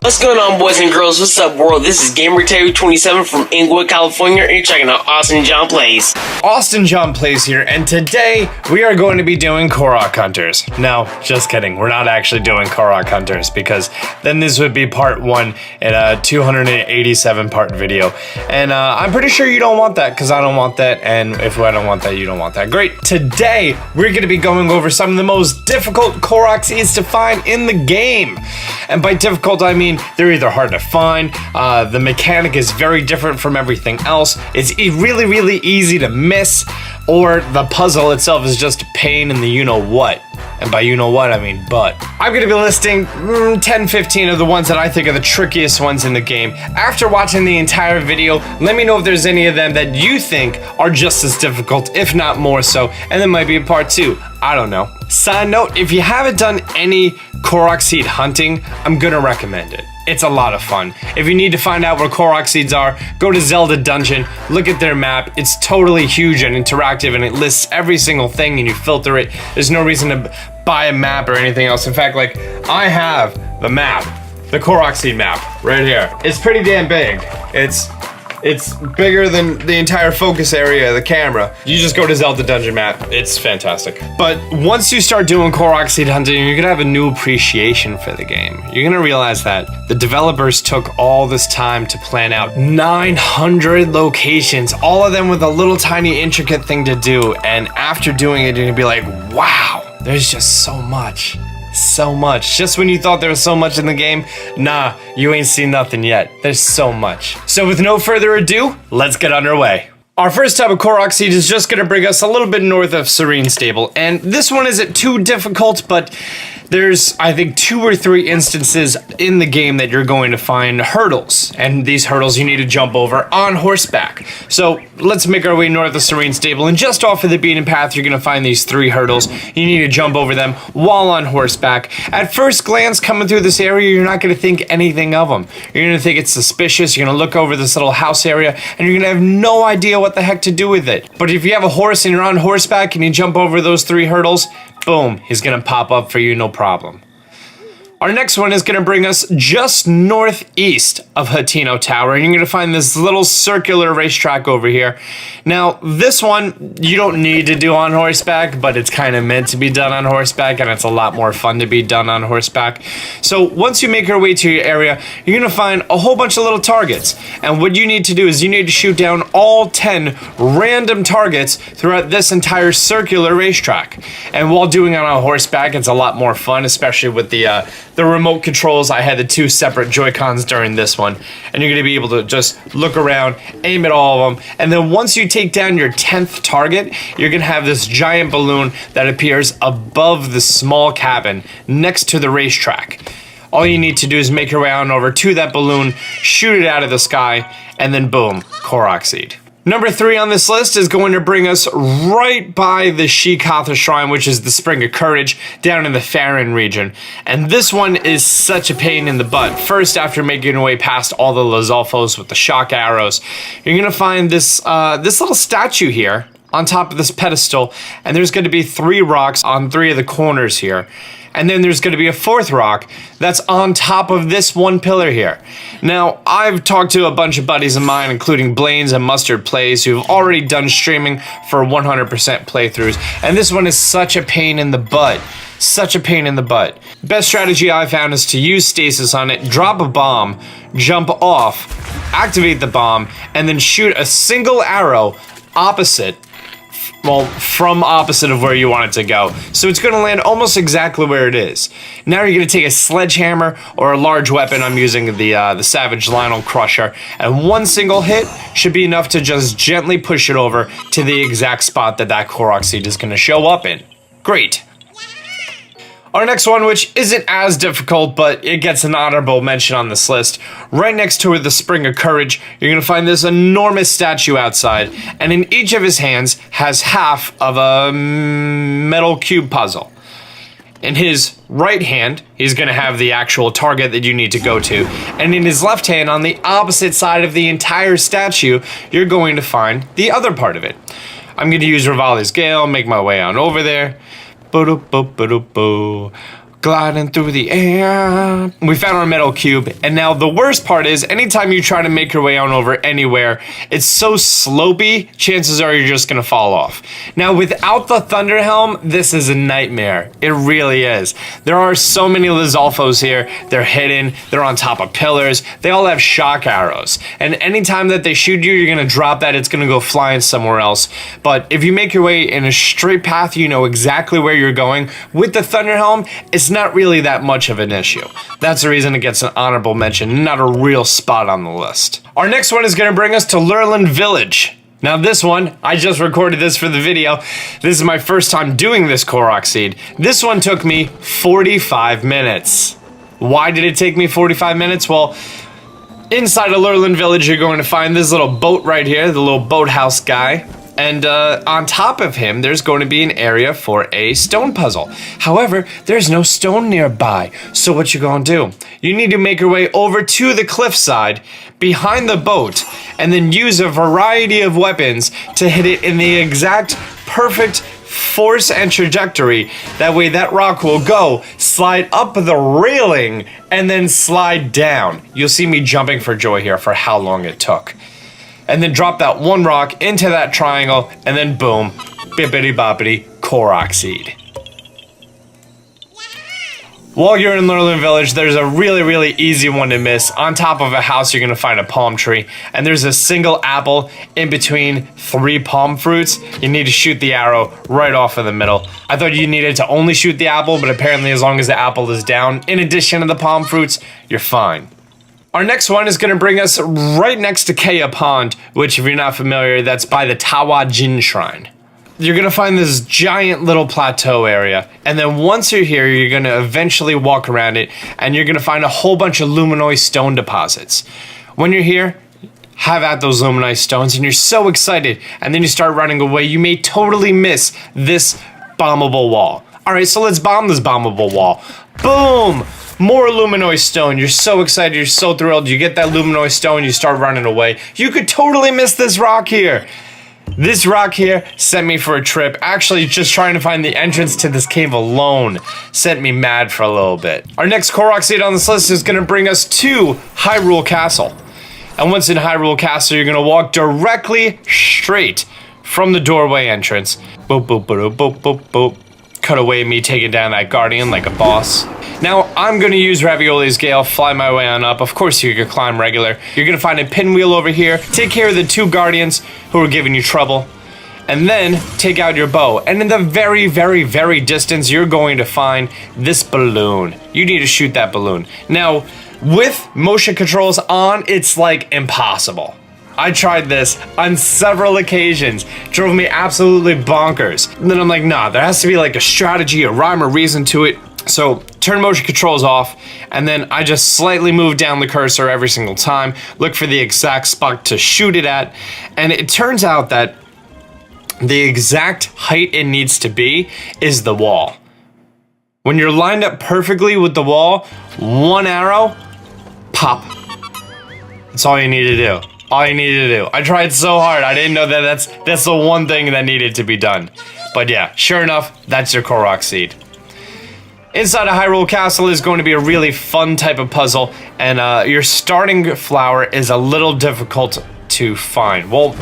What's going on, boys and girls? What's up, world? This is GamerTerry27 from Inglewood, California, and you're checking out Austin John Plays. Austin John Plays here, and today we are going to be doing Korok Hunters. No, just kidding. We're not actually doing Korok Hunters because then this would be part 1 in a 287 part video. And I'm pretty sure you don't want that because I don't want that, and if I don't want that, you don't want that. Great. Today, we're going to be going over some of the most difficult Korok Seeds to find in the game. And by difficult, I mean they're either hard to find, the mechanic is very different from everything else, it's really, really easy to miss, or the puzzle itself is just a pain in the you-know-what. And by you-know-what, I mean butt. I'm going to be listing 10-15 of the ones that I think are the trickiest ones in the game. After watching the entire video, let me know if there's any of them that you think are just as difficult, if not more so, and there might be a part 2. I don't know. Side note, if you haven't done any Korok Seed hunting, I'm gonna recommend it. It's a lot of fun. If you need to find out where Korok Seeds are, go to Zelda Dungeon, look at their map. It's totally huge and interactive, and it lists every single thing, and you filter it. There's no reason to buy a map or anything else. In fact, like, I have the map, the Korok Seed map, right here. It's pretty damn big. It's bigger than the entire focus area of the camera. You just go to Zelda Dungeon map. It's fantastic. But once you start doing Korok Seed hunting, you're gonna have a new appreciation for the game. You're gonna realize that the developers took all this time to plan out 900 locations, all of them with a little tiny intricate thing to do. And after doing it, you're gonna be like, wow, there's just so much. So much. Just when you thought there was so much in the game, nah, you ain't seen nothing yet. There's so much. So with no further ado, let's get underway. Our first type of Korok Seed is just gonna bring us a little bit north of Serene Stable, and this one isn't too difficult, but there's, I think, 2 or 3 instances in the game that you're going to find hurdles, and these hurdles you need to jump over on horseback. So let's make our way north of Serene Stable, and just off of the beaten path, you're gonna find these 3 hurdles. You need to jump over them while on horseback. At first glance, coming through this area, you're not gonna think anything of them. You're gonna think it's suspicious. You're gonna look over this little house area, and you're gonna have no idea what the heck to do with it. But if you have a horse and you're on horseback and you jump over those 3 hurdles, boom, he's gonna pop up for you, no problem. Our next one is gonna bring us just northeast of Hateno Tower, and you're gonna find this little circular racetrack over here. Now, this one, you don't need to do on horseback, but it's kind of meant to be done on horseback, and it's a lot more fun to be done on horseback. So once you make your way to your area, you're gonna find a whole bunch of little targets, and what you need to do is you need to shoot down all 10 random targets throughout this entire circular racetrack. And while doing it on horseback, it's a lot more fun, especially with the remote controls. I had the 2 separate Joy-Cons during this one, and you're gonna be able to just look around, aim at all of them, and then once you take down your 10th target, you're gonna have this giant balloon that appears above the small cabin next to the racetrack. All you need to do is make your way on over to that balloon, shoot it out of the sky, and then boom, Korok Seed. Number 3 on this list is going to bring us right by the Shikatha Shrine, which is the Spring of Courage, down in the Farron region. And this one is such a pain in the butt. First, after making your way past all the Lizalfos with the shock arrows, you're gonna find this this little statue here on top of this pedestal, and there's gonna be 3 rocks on 3 of the corners here. And then there's gonna be a 4th rock that's on top of this one pillar here. Now, I've talked to a bunch of buddies of mine, including Blaine's and Mustard Plays, who've already done streaming for 100% playthroughs, and this one is such a pain in the butt. Such a pain in the butt. Best strategy I found is to use stasis on it, drop a bomb, jump off, activate the bomb, and then shoot a single arrow opposite, well, from opposite of where you want it to go. So it's gonna land almost exactly where it is. Now you're gonna take a sledgehammer or a large weapon. I'm using the Savage Lionel Crusher, and one single hit should be enough to just gently push it over to the exact spot that that Korok Seed is gonna show up in. Great. Our next one, which isn't as difficult, but it gets an honorable mention on this list. Right next to the Spring of Courage, you're gonna find this enormous statue outside, and in each of his hands has half of a metal cube puzzle. In his right hand, he's gonna have the actual target that you need to go to, and in his left hand, on the opposite side of the entire statue, you're going to find the other part of it. I'm gonna use Rivali's Gale, make my way on over there. gliding through the air. We found our metal cube, and now the worst part is anytime you try to make your way on over anywhere, it's so slopey, chances are you're just gonna fall off. Now without the Thunder Helm, this is a nightmare. It really is. There are so many Lizalfos here. They're hidden, they're on top of pillars, they all have shock arrows. And anytime that they shoot you, you're gonna drop that, it's gonna go flying somewhere else. But if you make your way in a straight path, you know exactly where you're going. With the Thunder Helm, it's not really that much of an issue. That's the reason it gets an honorable mention, not a real spot on the list. Our next one is going to bring us to Lurland Village. Now this one, I just recorded this for the video. This is my first time doing this Korok Seed. This one took me 45 minutes. Why did it take me 45 minutes? Well, inside of Lurland Village, you're going to find this little boat right here, the little boathouse guy. And on top of him, there's going to be an area for a stone puzzle. However, there's no stone nearby. So what you gonna do? You need to make your way over to the cliffside behind the boat and then use a variety of weapons to hit it in the exact perfect force and trajectory. That way that rock will go, slide up the railing, and then slide down. You'll see me jumping for joy here for how long it took. And then drop that one rock into that triangle, and then boom, bippity boppity, Korok Seed. While you're in Lurland Village, there's a really easy one to miss. On top of a house, you're gonna find a palm tree, and there's a single apple in between 3 palm fruits. You need to shoot the arrow right off of the middle. I thought you needed to only shoot the apple, but apparently as long as the apple is down, in addition to the palm fruits, you're fine. Our next one is going to bring us right next to Kea Pond, which if you're not familiar, that's by the Tawa Jin Shrine. You're going to find this giant little plateau area, and then once you're here, you're going to eventually walk around it, and you're going to find a whole bunch of luminoid stone deposits. When you're here, have at those luminoid stones, and you're so excited, and then you start running away, you may totally miss this bombable wall. Alright, so let's bomb this bombable wall. Boom! More luminoid stone. You're so excited, you're so thrilled. You get that luminoid stone, you start running away. You could totally miss this rock here. This rock here sent me for a trip. Actually, just trying to find the entrance to this cave alone sent me mad for a little bit. Our next Korok Seed on this list is going to bring us to Hyrule Castle. And once in Hyrule Castle, you're going to walk directly straight from the doorway entrance. Boop, boop, boop, boop, boop, boop. Cut away me taking down that guardian like a boss. Now, I'm going to use Ravioli's Gale, fly my way on up. Of course, you could climb regular. You're going to find a pinwheel over here. Take care of the 2 guardians who are giving you trouble. And then, take out your bow. And in the very distance, you're going to find this balloon. You need to shoot that balloon. Now, with motion controls on, it's like impossible. I tried this on several occasions, drove me absolutely bonkers. And then I'm like, nah, there has to be like a strategy, a rhyme or reason to it. So turn motion controls off, and then I just slightly move down the cursor every single time, look for the exact spot to shoot it at, and it turns out that the exact height it needs to be is the wall. When you're lined up perfectly with the wall, one arrow, pop. That's all you need to do. All you need to do. I tried so hard. I didn't know that that's the one thing that needed to be done. But yeah, sure enough, that's your Korok Seed. Inside of Hyrule Castle is going to be a really fun type of puzzle, and your starting flower is a little difficult to find. Well,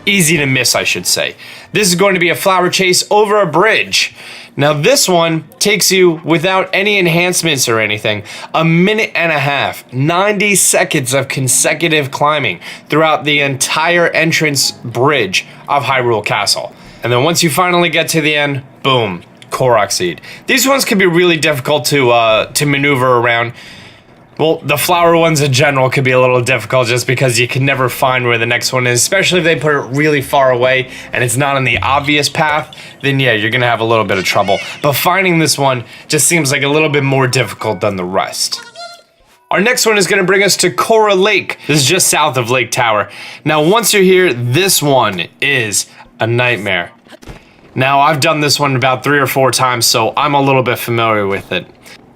easy to miss, I should say. This is going to be a flower chase over a bridge. Now this one takes you, without any enhancements or anything, 1.5 minutes, 90 seconds of consecutive climbing throughout the entire entrance bridge of Hyrule Castle. And then once you finally get to the end, boom, Korok Seed. These ones can be really difficult to maneuver around. Well, the flower ones in general could be a little difficult just because you can never find where the next one is, especially if they put it really far away and it's not on the obvious path, then yeah, you're gonna have a little bit of trouble. But finding this one just seems like a little bit more difficult than the rest. Our next one is gonna bring us to Korra Lake. This is just south of Lake Tower. Now, once you're here, this one is a nightmare. Now, I've done this one about 3 or 4 times, so I'm a little bit familiar with it.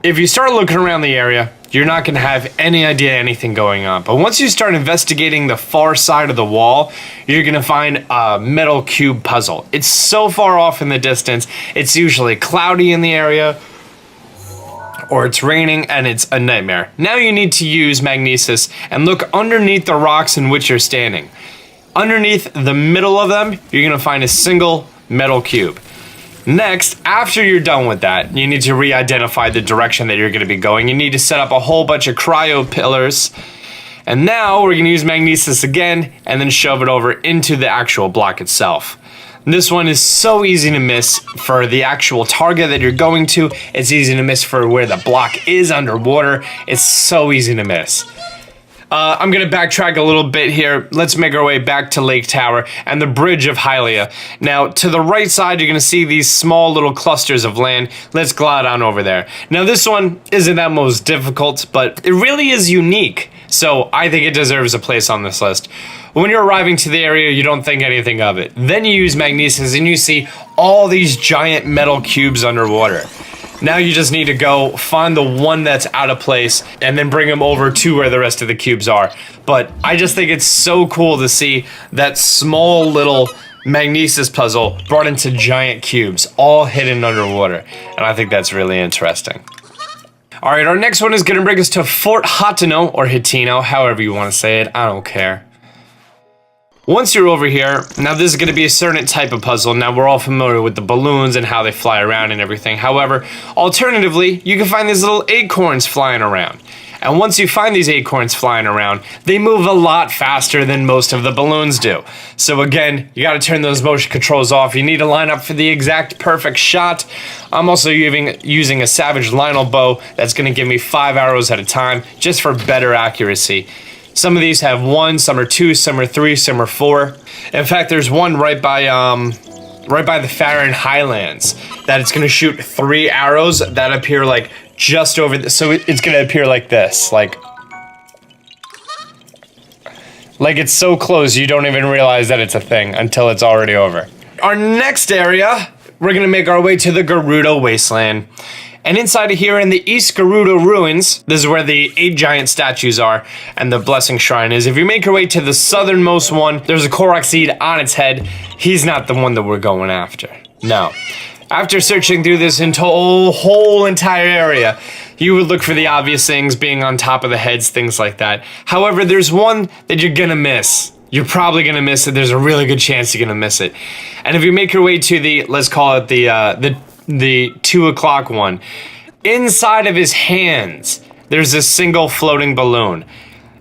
If you start looking around the area, you're not going to have any idea anything going on. But once you start investigating the far side of the wall, you're going to find a metal cube puzzle. It's so far off in the distance, it's usually cloudy in the area, or it's raining and it's a nightmare. Now you need to use magnesis and look underneath the rocks in which you're standing. Underneath the middle of them, you're gonna find a single metal cube. Next, after you're done with that, you need to re-identify the direction that you're gonna be going. You need to set up a whole bunch of cryo pillars. And now we're gonna use magnesis again and then shove it over into the actual block itself. This one is so easy to miss for the actual target that you're going to. It's easy to miss for where the block is underwater. It's so easy to miss. I'm gonna backtrack a little bit here. Let's make our way back to Lake Tower and the Bridge of Hylia. Now, to the right side, you're gonna see these small little clusters of land. Let's glide on over there. Now, this one isn't that most difficult, but it really is unique. So I think it deserves a place on this list. When you're arriving to the area, you don't think anything of it. Then you use magnesis and you see all these giant metal cubes underwater. Now you just need to go find the one that's out of place and then bring them over to where the rest of the cubes are. But I just think it's so cool to see that small little magnesis puzzle brought into giant cubes, all hidden underwater. And I think that's really interesting. All right, our next one is gonna bring us to Fort Hateno, or Hitino, however you wanna say it, I don't care. Once you're over here, now this is gonna be a certain type of puzzle. Now we're all familiar with the balloons and how they fly around and everything. However, alternatively, you can find these little acorns flying around. And once you find these acorns flying around, they move a lot faster than most of the balloons do. So again, you gotta turn those motion controls off. You need to line up for the exact perfect shot. I'm also using a Savage Lionel bow that's gonna give me 5 arrows at a time, just for better accuracy. Some of these have 1, some are 2, some are 3, some are 4. In fact, there's one right by the Farron Highlands that it's gonna shoot 3 arrows that appear like just over so it's gonna appear like this, like it's so close you don't even realize that it's a thing until it's already over. Our next area, we're gonna make our way to the Gerudo Wasteland. And inside of here in the East Gerudo Ruins, this is where the 8 giant statues are and the Blessing Shrine is. If you make your way to the southernmost one, there's a Korok Seed on its head. He's not the one that we're going after. No. After searching through this whole entire area, you would look for the obvious things, being on top of the heads, things like that. However, there's one that you're gonna miss. You're probably gonna miss it. There's a really good chance you're gonna miss it. And if you make your way to the, let's call it the 2 o'clock one, inside of his hands, there's a single floating balloon.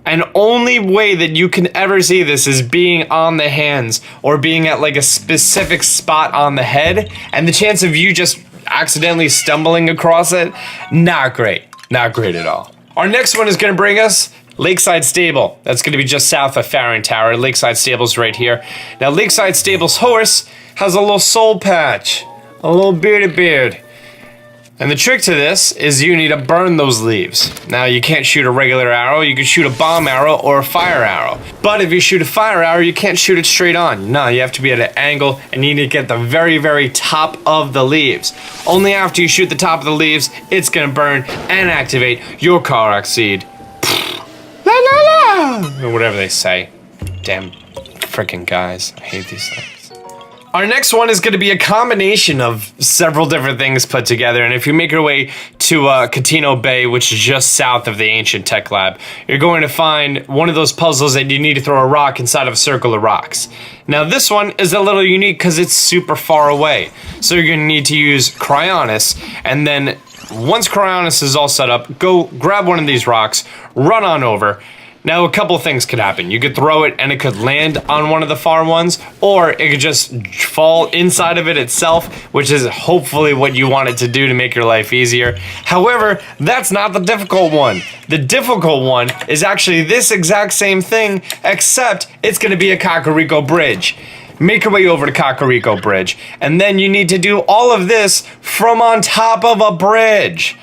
And only way that you can ever see this is being on the hands or being at like a specific spot on the head. And the chance of you just accidentally stumbling across it, not great. Not great at all. Our next one is gonna bring us Lakeside Stable. That's gonna be just south of Farron Tower. Lakeside Stable's right here. Now Lakeside Stable's horse has a little soul patch, a little bearded beard. And the trick to this is you need to burn those leaves. Now you can't shoot a regular arrow, you can shoot a bomb arrow or a fire arrow. But if you shoot a fire arrow, you can't shoot it straight on. No, you have to be at an angle and you need to get the very, very top of the leaves. Only after you shoot the top of the leaves, it's gonna burn and activate your Korok Seed. La la la! Or whatever they say. Damn freaking guys, I hate these things. Our next one is going to be a combination of several different things put together, and if you make your way to Catino Bay, which is just south of the Ancient Tech Lab, you're going to find one of those puzzles that you need to throw a rock inside of a circle of rocks. Now this one is a little unique because it's super far away, so you're going to need to use Cryonis, and then once Cryonis is all set up, go grab one of these rocks, run on over. Now, a couple things could happen. You could throw it and it could land on one of the far ones, or it could just fall inside of it itself, which is hopefully what you want it to do to make your life easier. However, that's not the difficult one. The difficult one is actually this exact same thing, except it's gonna be a Kakariko Bridge. Make your way over to Kakariko Bridge, and then you need to do all of this from on top of a bridge.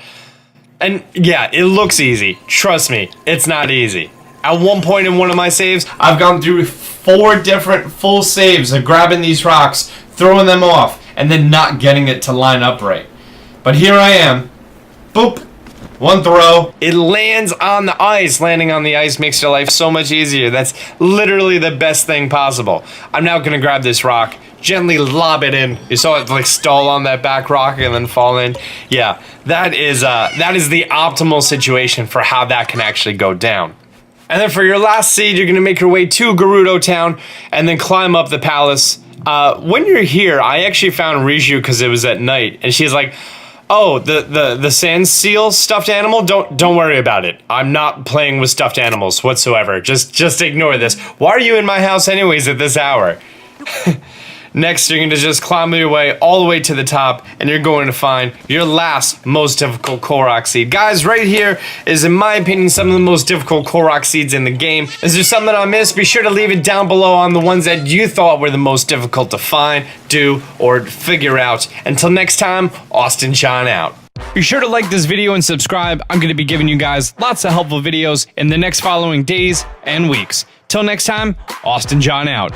And yeah, it looks easy. Trust me, it's not easy. At one point in one of my saves, I've gone through 4 different full saves of grabbing these rocks, throwing them off, and then not getting it to line up right. But here I am, boop, one throw. It lands on the ice. Landing on the ice makes your life so much easier. That's literally the best thing possible. I'm now gonna grab this rock, gently lob it in. You saw it like stall on that back rock and then fall in. Yeah, that is the optimal situation for how that can actually go down. And then for your last seed, you're gonna make your way to Gerudo Town and then climb up the palace. When you're here, I actually found Riju because it was at night, and she's like, "Oh, the sand seal stuffed animal. Don't worry about it. I'm not playing with stuffed animals whatsoever. Just ignore this. Why are you in my house anyways at this hour?" Next, you're going to just climb your way all the way to the top, and you're going to find your last most difficult Korok seed. Guys, right here is, in my opinion, some of the most difficult Korok seeds in the game. Is there something I missed? Be sure to leave it down below on the ones that you thought were the most difficult to find, do, or figure out. Until next time, Austin John out. Be sure to like this video and subscribe. I'm going to be giving you guys lots of helpful videos in the next following days and weeks. Till next time, Austin John out.